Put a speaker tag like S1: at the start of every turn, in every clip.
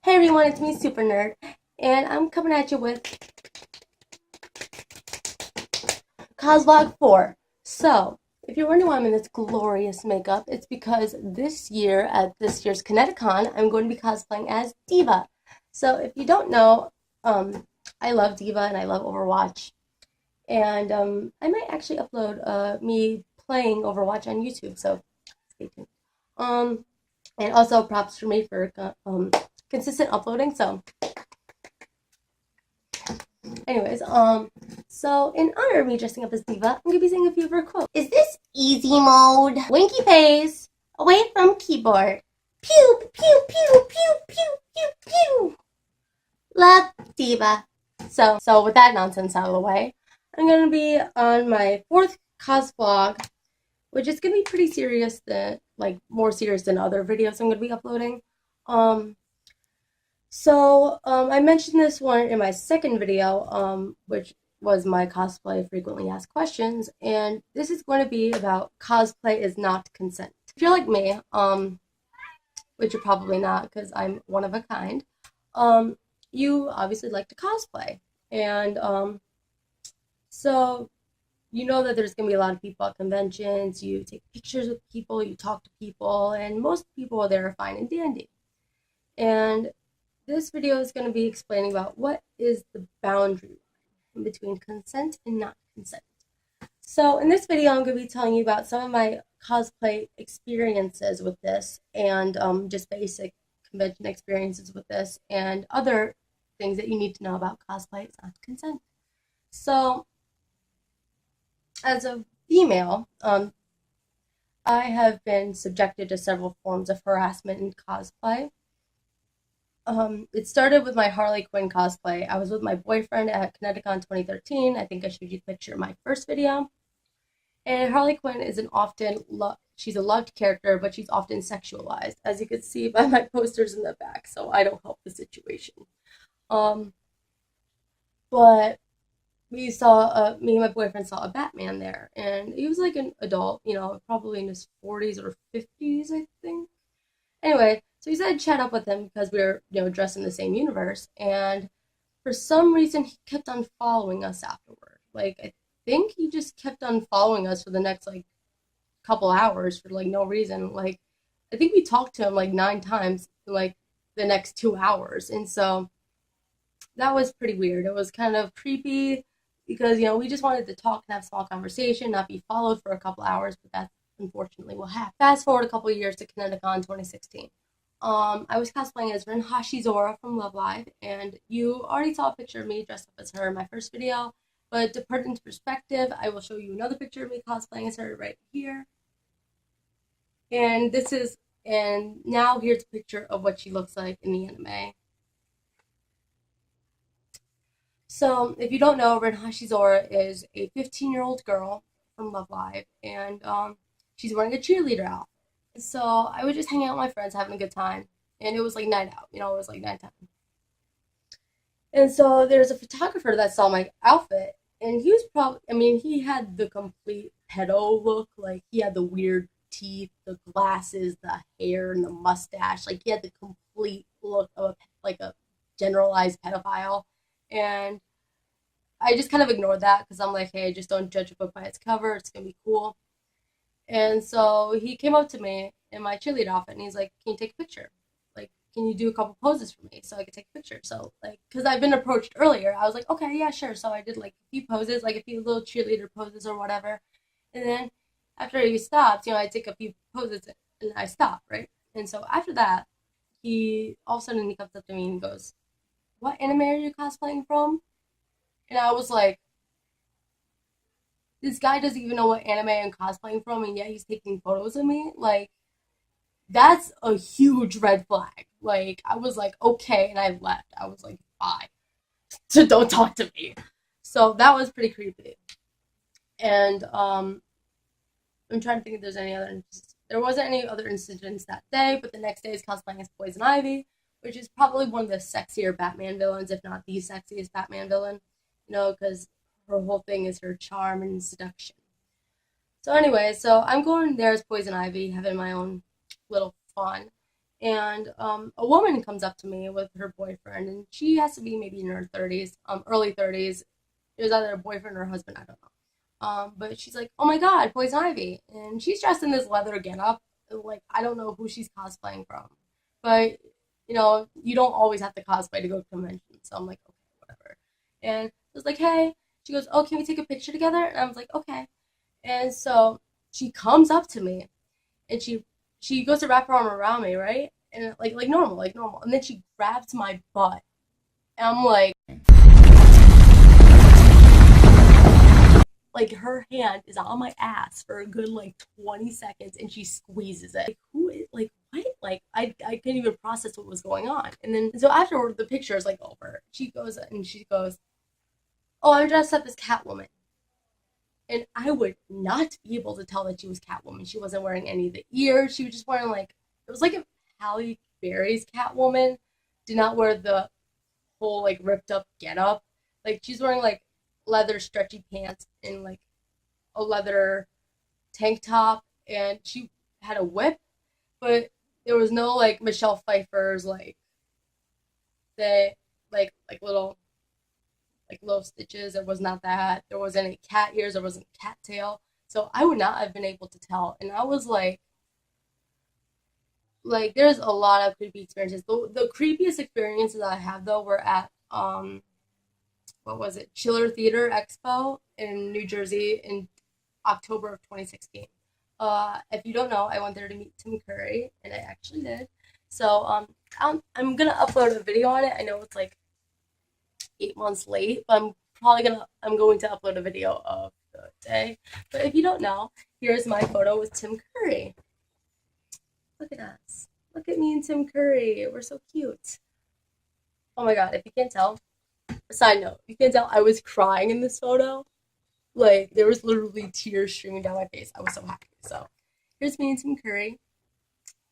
S1: Hey everyone, it's me, Super Nerd, and I'm coming at you with Cosvlog 4. So, if you're wondering why I'm in this glorious makeup, it's because this year, at this year's Kineticon, I'm going to be cosplaying as Diva. So, if you don't know, I love Diva and I love Overwatch, and I might actually upload me playing Overwatch on YouTube, so stay tuned. Um, and also props for me for consistent uploading, so anyways, so in honor of me dressing up as Diva, I'm gonna be saying a few of her quotes. Is this easy mode? Winky face, away from keyboard. Pew, pew, pew, pew, pew, pew, pew. Love, Diva. So with that nonsense out of the way, I'm gonna be on my fourth cos vlog, which is gonna be pretty serious, more serious than other videos I'm gonna be uploading. Um, I mentioned this one in my second video, which was my cosplay frequently asked questions, and this is going to be about cosplay is not consent. If you're like me, which you're probably not because I'm one of a kind, you obviously like to cosplay, and so you know that there's gonna be a lot of people at conventions. You take pictures with people, you talk to people, and most people there are fine and dandy. And this video is going to be explaining about what is the boundary in between consent and not consent. So in this video, I'm going to be telling you about some of my cosplay experiences with this and just basic convention experiences with this and other things that you need to know about cosplay. It's not consent. So as a female, I have been subjected to several forms of harassment in cosplay. It started with my Harley Quinn cosplay. I was with my boyfriend at Kineticon 2013. I think I showed you the picture in my first video. And Harley Quinn is she's a loved character, but she's often sexualized, as you can see by my posters in the back. So I don't help the situation. Um, but me and my boyfriend saw a Batman there, and he was like an adult, probably in his 40s or 50s, I think. Anyway, so he said I'd chat up with him because we were, dressed in the same universe. And for some reason, he kept on following us afterward. Like, I think he just kept on following us for the next, couple hours for, no reason. Like, I think we talked to him, 9 times in, the next 2 hours. And so that was pretty weird. It was kind of creepy because, we just wanted to talk and have a small conversation, not be followed for a couple hours, but that's unfortunately what happened. Fast forward a couple years to Kineticon 2016. I was cosplaying as Rin Zora from Love Live, and you already saw a picture of me dressed up as her in my first video. But to put it into perspective, I will show you another picture of me cosplaying as her right here. And now here's a picture of what she looks like in the anime. So, if you don't know, Rin Zora is a 15-year-old girl from Love Live, and she's wearing a cheerleader outfit. So I was just hanging out with my friends, having a good time, and it was like night out, it was like nighttime. And so there's a photographer that saw my outfit, and he was he had the complete pedo look. Like, he had the weird teeth, the glasses, the hair, and the mustache. Like, he had the complete look of a generalized pedophile. And I just kind of ignored that because I'm like, hey, just don't judge a book by its cover. It's gonna be cool. And so he came up to me in my cheerleader outfit and he's like, can you take a picture? Like, can you do a couple poses for me so I could take a picture? So, because I've been approached earlier, I was like, okay, yeah, sure. So I did a few poses, a few little cheerleader poses or whatever. And then after he stopped, I take a few poses and I stop, right? And so after that, all of a sudden he comes up to me and goes, what anime are you cosplaying from? And I was like, this guy doesn't even know what anime I'm cosplaying from, and yet he's taking photos of me. Like, that's a huge red flag. Like, I was like, okay, and I left. I was like, bye. So don't talk to me. So that was pretty creepy. And I'm trying to think if there's any other. There wasn't any other incidents that day, but the next day is cosplaying as Poison Ivy, which is probably one of the sexier Batman villains, if not the sexiest Batman villain. Because her whole thing is her charm and seduction. So anyway, I'm going there as Poison Ivy, having my own little fun. And a woman comes up to me with her boyfriend, and she has to be maybe in her 30s, early 30s. It was either a boyfriend or a husband, I don't know. But she's like, "Oh my God, Poison Ivy," and she's dressed in this leather getup. Like, I don't know who she's cosplaying from, but you don't always have to cosplay to go to conventions. So I'm like, okay, whatever. And I was like, hey, she goes, "Oh, can we take a picture together?" And I was like, okay. And so she comes up to me, and she goes to wrap her arm around me, right? And like normal. And then she grabs my butt. And I'm like her hand is on my ass for a good like 20 seconds, and she squeezes it. Like, who is, like, what? Like, I couldn't even process what was going on. And then, so afterward, the picture is like over. She goes, "Oh, I'm dressed up as Catwoman." And I would not be able to tell that she was Catwoman. She wasn't wearing any of the ears. She was just wearing, like, it was like if Halle Berry's Catwoman did not wear the whole like ripped up getup. Like, she's wearing like leather stretchy pants and like a leather tank top, and she had a whip, but there was no like Michelle Pfeiffer's like the like little stitches. There was not that. There wasn't any cat ears. There wasn't cat tail. So I would not have been able to tell. And I was like there's a lot of creepy experiences. The creepiest experiences I have though were at what was it? Chiller Theater Expo in New Jersey in October of 2016. If you don't know, I went there to meet Tim Curry, and I actually did. So I'm gonna upload a video on it. I know it's like 8 months late, but I'm going to upload a video of the day. But if you don't know, here's my photo with Tim Curry. Look at us. Look at me and Tim Curry. We're so cute. Oh my God, if you can't tell, side note, you can tell I was crying in this photo. Like, there was literally tears streaming down my face. I was so happy. So here's me and Tim Curry.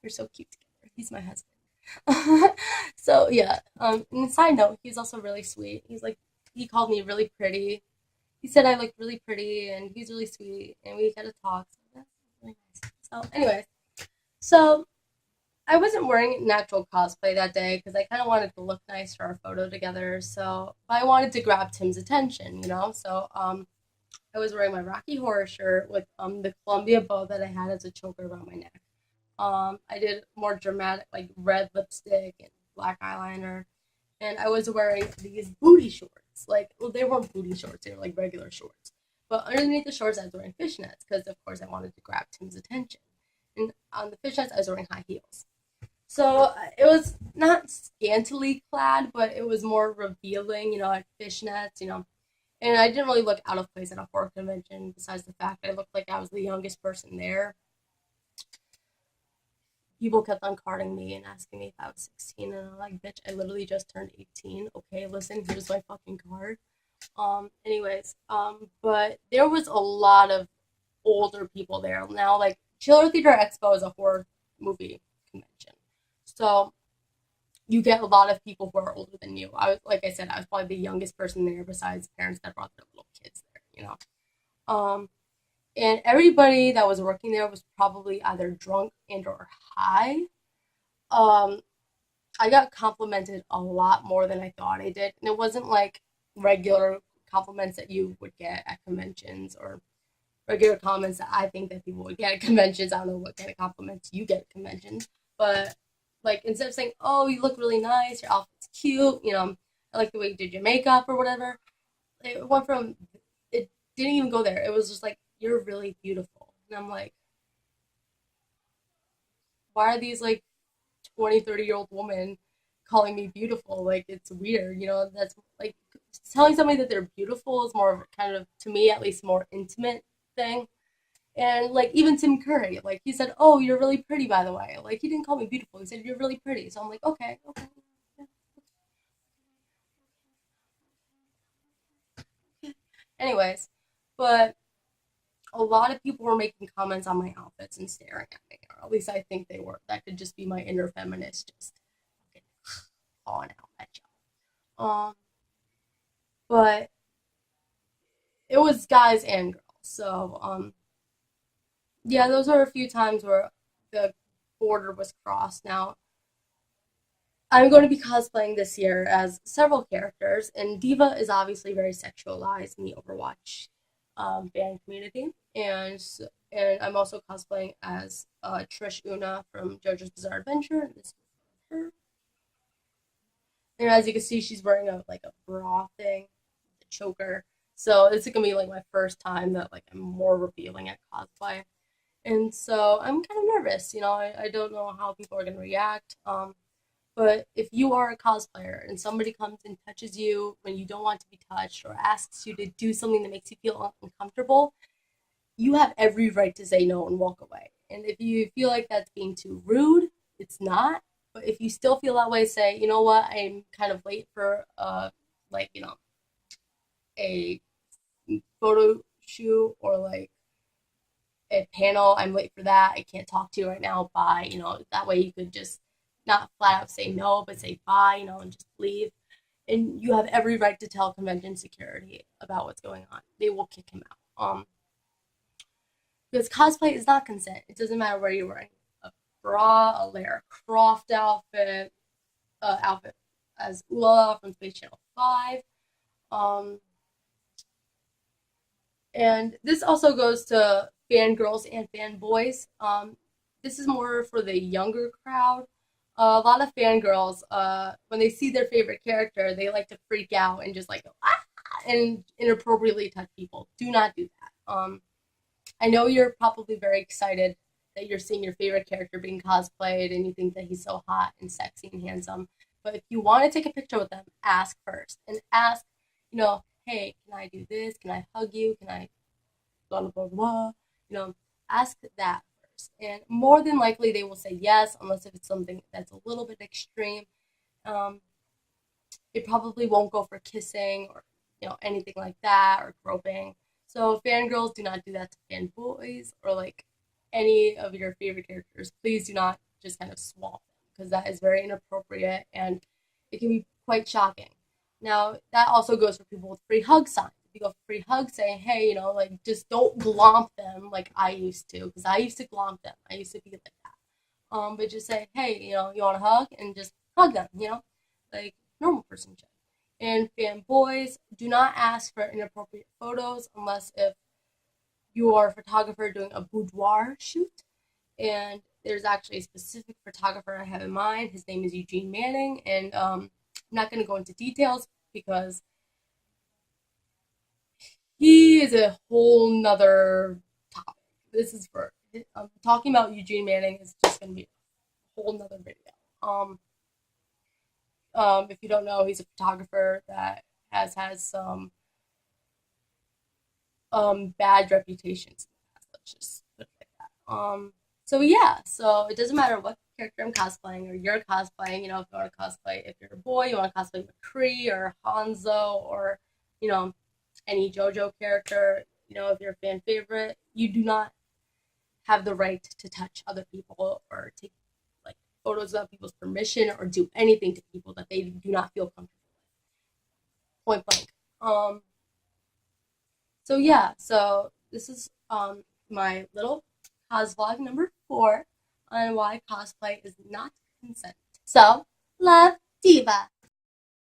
S1: We're so cute together. He's my husband. So yeah. And side note, he's also really sweet. He called me really pretty. He said I look really pretty, and he's really sweet, and we got to talk. So that's really nice. So anyways, so I wasn't wearing natural cosplay that day because I kind of wanted to look nice for our photo together. So I wanted to grab Tim's attention. So I was wearing my Rocky Horror shirt with the Columbia bow that I had as a choker around my neck. I did more dramatic, like red lipstick and black eyeliner, and I was wearing these booty shorts. Like, well, they weren't booty shorts; they were like regular shorts. But underneath the shorts, I was wearing fishnets because, of course, I wanted to grab Tim's attention. And on the fishnets, I was wearing high heels. So it was not scantily clad, but it was more revealing, like fishnets. And I didn't really look out of place at a horror convention, besides the fact I looked like I was the youngest person there. People kept on carding me and asking me if I was 16, and I'm like, bitch, I literally just turned 18. Okay, listen, here's my fucking card. But there was a lot of older people there. Now, like, Chiller Theater Expo is a horror movie convention. So you get a lot of people who are older than you. Like I said, I was probably the youngest person there besides parents that brought their little kids there. And everybody that was working there was probably either drunk and or high. Um, I got complimented a lot more than I thought I did, and it wasn't like regular compliments that you would get at conventions or regular comments that I think that people would get at conventions. I don't know what kind of compliments you get at conventions, but like instead of saying, "Oh, you look really nice, your outfit's cute," I like the way you did your makeup or whatever. It went from it didn't even go there. It was just like, "You're really beautiful," and I'm like, why are these like 20, 30-year-old women calling me beautiful? Like, it's weird. That's like telling somebody that they're beautiful is more of kind of, to me at least, more intimate thing. And like even Tim Curry, like he said, "Oh, you're really pretty, by the way." Like, he didn't call me beautiful. He said, "You're really pretty." So I'm like, okay, okay. Anyways, but a lot of people were making comments on my outfits and staring at me, or at least I think they were. That could just be my inner feminist just calling out at y'all. But it was guys and girls. So yeah, those are a few times where the border was crossed. Now, I'm going to be cosplaying this year as several characters, and Diva is obviously very sexualized in the Overwatch fan community, and I'm also cosplaying as Trish Una from JoJo's Bizarre Adventure. This is her, and as you can see, she's wearing a like a bra thing, a choker. So it's gonna be like my first time that like I'm more revealing at cosplay, and so I'm kind of nervous. I don't know how people are gonna react. But if you are a cosplayer and somebody comes and touches you when you don't want to be touched or asks you to do something that makes you feel uncomfortable, you have every right to say no and walk away. And if you feel like that's being too rude, it's not. But if you still feel that way, say, you know what, I'm kind of late for like, a photo shoot or like a panel. I'm late for that. I can't talk to you right now. Bye. That way you could just not flat out say no, but say bye, and just leave. And you have every right to tell convention security about what's going on. They will kick him out. Because cosplay is not consent. It doesn't matter where you're wearing a bra, a Lara Croft outfit as Ula from Space Channel 5. And this also goes to fangirls and fanboys. This is more for the younger crowd. A lot of fangirls, when they see their favorite character, they like to freak out and just like go, ah, and inappropriately touch people. Do not do that. I know you're probably very excited that you're seeing your favorite character being cosplayed and you think that he's so hot and sexy and handsome. But if you want to take a picture with them, ask first and ask, hey, can I do this? Can I hug you? Can I blah, blah, blah, blah? Ask that first. And more than likely, they will say yes, unless if it's something that's a little bit extreme. Um, it probably won't go for kissing or, anything like that or groping. So fangirls, do not do that to fanboys or like any of your favorite characters. Please do not just kind of swamp them because that is very inappropriate and it can be quite shocking. Now, that also goes for people with free hug signs. If you go for free hugs, say, hey, like just don't glomp them like I used to, because I used to glomp them. I used to be like that. But just say, hey, you want a hug, and just hug them, like normal person should. And fanboys, do not ask for inappropriate photos unless if you are a photographer doing a boudoir shoot. And there's actually a specific photographer I have in mind. His name is Eugene Manning, and I'm not going to go into details because he is a whole nother topic. This is for talking about Eugene Manning is just going to be a whole nother video. If you don't know, he's a photographer that has some bad reputations. Let's just put it like that. So yeah, so it doesn't matter what character I'm cosplaying or you're cosplaying. If you want to cosplay, if you're a boy, you want to cosplay McCree or Hanzo or any JoJo character. If you're a fan favorite, you do not have the right to touch other people or take like photos without people's permission or do anything to people that they do not feel comfortable with. Point blank. So yeah, so this is my little cos vlog number 4 on why cosplay is not consent. So love, Diva.